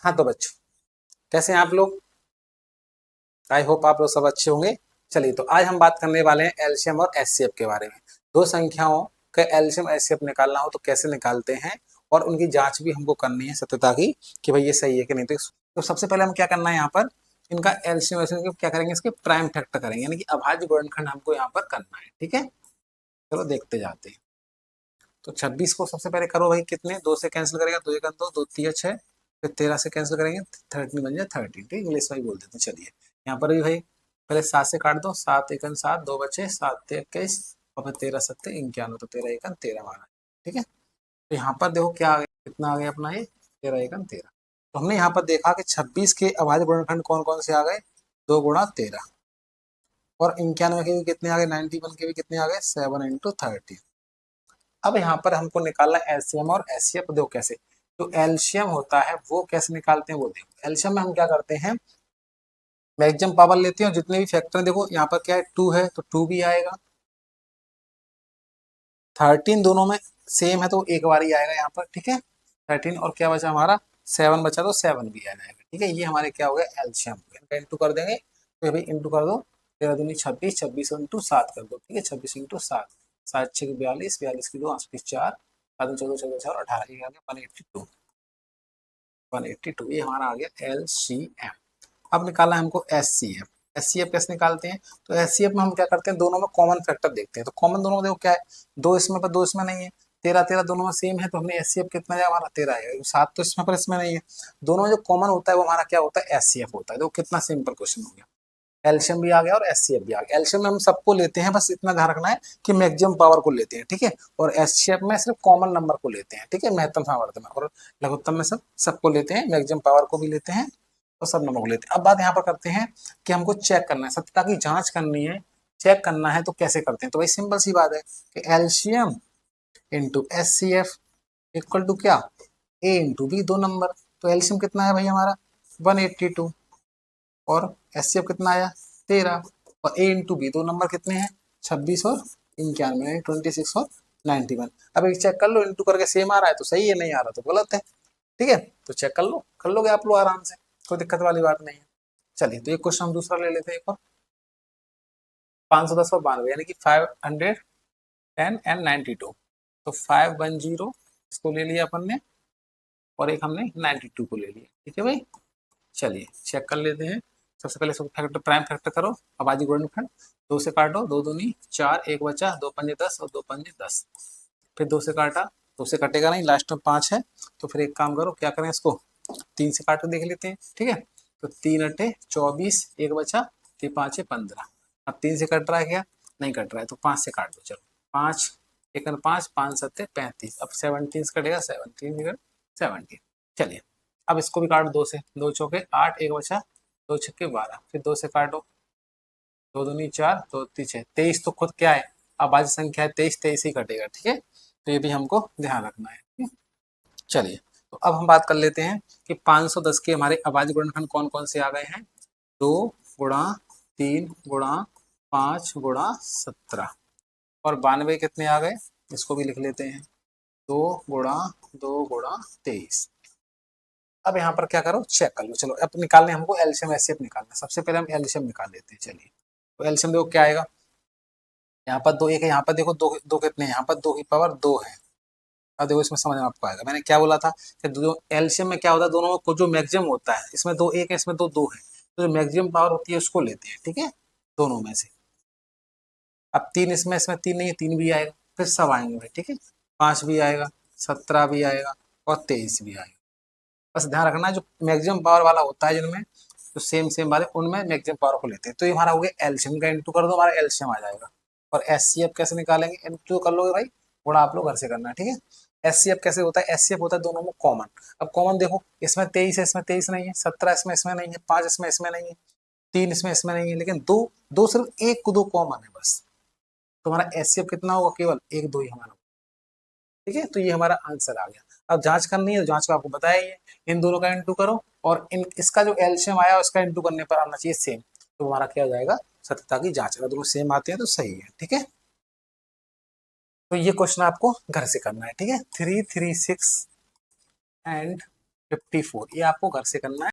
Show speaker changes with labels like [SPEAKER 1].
[SPEAKER 1] हाँ तो बच्चों, कैसे हैं आप लोग? आई होप आप लोग सब अच्छे होंगे। चलिए, तो आज हम बात करने वाले हैं एलसीएम और एचसीएफ के बारे में। दो संख्याओं का एलसीएम एचसीएफ निकालना हो तो कैसे निकालते हैं, और उनकी जांच भी हमको करनी है सत्यता की कि भाई ये सही है कि नहीं। तो सबसे पहले हम क्या करना है, यहाँ पर इनका एलसीएम एचसीएफ क्या करेंगे, इसके प्राइम फैक्टर करेंगे, यानी कि अभाज्य गुणनखंड हमको यहाँ पर करना है। ठीक है, चलो देखते जाते हैं। तो 26 को सबसे पहले करो भाई, कितने दो से कैंसिल करेगा, दो एक दो, दो तिया 6, फिर 13 से कैंसिल करेंगे 13 बन जाए 13। ठीक, इंग्लिश में ही बोल देते हैं। चलिए, यहाँ पर भी भाई पहले 7 से काट दो, 7 एकन 7, दो बचे 7 21, और फिर 13 सत्ते 91, तो 13 एकन 13 माना। ठीक है, तो यहाँ पर देखो क्या आ गया, कितना आ गया अपना ये 13 एकन 13। तो हमने यहाँ पर देखा कि 26 के अभाज्य गुणनखंड कौन कौन से आ गए, 2 गुणा 13, और 91 के भी कितने आ गए, 91 के भी कितने आ गए, 7 इंटू 13। अब यहाँ पर हमको निकालना है एलसीएम और एचसीएफ। देखो कैसे, जो एलसीएम होता है वो कैसे निकालते हैं वो देखो। एलसीएम में हम क्या करते हैं, मैक्सिमम पावर लेते हैं, और जितने भी फैक्टर देखो यहाँ पर क्या है, 2 है तो 2 भी आएगा, 13 दोनों में सेम है तो एक बार ही आएगा यहाँ पर। ठीक है, 13 और क्या बचा हमारा, 7 बचा तो 7 भी आ जाएगा। ठीक है, ये हमारे क्या हो गया, एलसीएम हो गया। इनका इंटू कर देंगे, तो भाई इंटू कर दो, 13 दूनी 26, 26 इंटू 7 कर दो। ठीक है, 26 इंटू 7, 7 6 42, 42 की 2 8 की 4, 7 14 14 4 18, ये आ गया 182। 182 ये हमारा आ गया एलसीएम। अब निकालना है हमको एचसीएफ। एचसीएफ कैसे निकालते हैं, तो एचसीएफ में हम क्या करते हैं, दोनों में कॉमन फैक्टर देखते हैं। तो कॉमन दोनों में देखो क्या है, दो इसमें पर दो इसमें नहीं है, 13 13 दोनों में सेम है, तो हमने एचसीएफ कितना है हमारा 13 है, 7 तो इसमें पर इसमें नहीं है। दोनों में जो कॉमन होता है वो हमारा क्या होता है, एचसीएफ होता है। देखो कितना सिंपल क्वेश्चन हो गया, एल्शियम भी आ गया और एचसीएफ भी आ गया। एल्शियम में हम सबको लेते हैं, बस इतना ध्यान रखना है कि मैक्सिमम पावर को लेते हैं। ठीक है, और एचसीएफ में सिर्फ कॉमन नंबर को लेते हैं। ठीक है, महत्तम सामर्थ्य में और लघुत्तम में सबको लेते हैं, मैक्सिमम पावर को भी लेते हैं और सब नंबर को लेते हैं। अब बात यहाँ पर करते हैं कि हमको चेक करना है, सत्यता की जांच करनी है, चेक करना है, तो कैसे करते हैं। तो भाई सिंपल सी बात है कि एल्शियम इंटू एचसीएफ इक्वल टू क्या, ए इंटू बी, दो नंबर। तो एल्शियम कितना है भाई हमारा 182, और एचसीएफ कितना आया 13, और ए इंटू बी दो नंबर कितने हैं 26 और 91, 26 और 91। अब एक चेक कर लो, इंटू करके सेम आ रहा है तो सही है, नहीं आ रहा तो गलत है। ठीक है, तो चेक कर लो, कर लोगे आप लोग आराम से, कोई दिक्कत वाली बात नहीं है। चलिए, तो एक क्वेश्चन हम दूसरा ले लेते हैं, एक और 510 और 92, यानी कि 510 एंड 92। तो 510 इसको ले लिया अपन ने, और एक हमने 92 को ले लिया। ठीक है भाई, चलिए चेक कर लेते हैं। सबसे पहले सब फैक्टर प्राइम फैक्टर करो, अभाज्य गुणनखंड, दो से काटो, दो दूनी 4, एक बचा, दो पंजे 10 और दो पंजे 10, फिर दो से काटा, दो से कटेगा नहीं, लास्ट में 5 है, तो फिर एक काम करो, क्या करें इसको 3 से काट के देख लेते हैं। ठीक है, तो 3 अट्ठे 24, एक बचा, 3 5 15। अब 3 से कट रहा है क्या, नहीं कट रहा है, तो 5 से काट दो। चलो 5 एक 5, 5 7 35, अब 17 कटेगा, 17 चलिए, अब इसको भी काटो, दो से, दो चौके 8, एक बचा, दो छक्के 12, फिर दो से काटो, दो दूनी 4, दो तीन 6, 23 तो खुद क्या है, अभाज्य संख्या है, 23 23 ही कटेगा। ठीक है, तो ये भी हमको ध्यान रखना है। ठीक है? चलिए, तो अब हम बात कर लेते हैं कि 510 के हमारे अभाज्य गुणनखंड कौन कौन से आ गए हैं, 2 गुणा 3 गुणा 5 गुणा 17, और 92 कितने आ गए, इसको भी लिख लेते हैं, 2 गुणा 2 गुणा 23। अब यहाँ पर क्या करो, चेक कर लो। चलो अब निकालने हमको एलसीएम एचसीएफ निकालना, सबसे पहले हम एलसीएम निकाल लेते हैं। चलिए, तो एलसीएम देखो क्या आएगा, यहाँ पर दो एक है, यहाँ पर देखो दो दो कितने हैं, यहाँ पर 2 की पावर 2 है। अब देखो इसमें समझ में आपको आएगा, मैंने क्या बोला था कि दो एलसीएम में क्या होता है, दोनों में जो मैक्सिमम होता है, इसमें दो एक है, इसमें दो दो है, तो जो मैक्सिमम पावर होती है उसको लेते हैं। ठीक है, दोनों में से। अब 3 इसमें, इसमें 3 नहीं है, 3 भी आएगा, फिर सब आएंगे भाई। ठीक है, 5 भी आएगा, 17 भी आएगा, और 23 भी आएगा। बस ध्यान रखना, जो मैक्सिमम पावर वाला होता है जिनमें, तो सेम सेम वाले उनमें मैक्सिमम पावर को लेते हैं। तो ये हमारा हो गया एलसीएम, का इंटू कर दो, हमारा एलसीएम आ जाएगा। और एचसीएफ कैसे निकालेंगे, इंटू कर लोगे भाई, थोड़ा आप लोग घर से करना है। ठीक है, एचसीएफ कैसे होता है, एचसीएफ होता है दोनों में कॉमन। अब कॉमन देखो, इसमें 23 है, इसमें 23 नहीं है, 17 इसमें इसमें नहीं है, 5 इसमें इसमें नहीं है, 3 इसमें इसमें नहीं है, लेकिन दो दो सिर्फ एक को दो कॉमन है बस। तो हमारा एचसीएफ कितना होगा, केवल एक दो ही हमारा। ठीक है, तो ये हमारा आंसर आ गया। अब जांच करनी है, तो जांच का आपको बताया ही है, इन दोनों का इंटू करो, और इन इसका जो एलसीएम आया उसका इंटू करने पर आना चाहिए सेम, तो हमारा क्या हो जाएगा, सत्यता की जांच। अगर दोनों सेम आते हैं तो सही है। ठीक है, तो ये क्वेश्चन आपको घर से करना है। ठीक है, 3 3 6 एंड 54, ये आपको घर से करना है।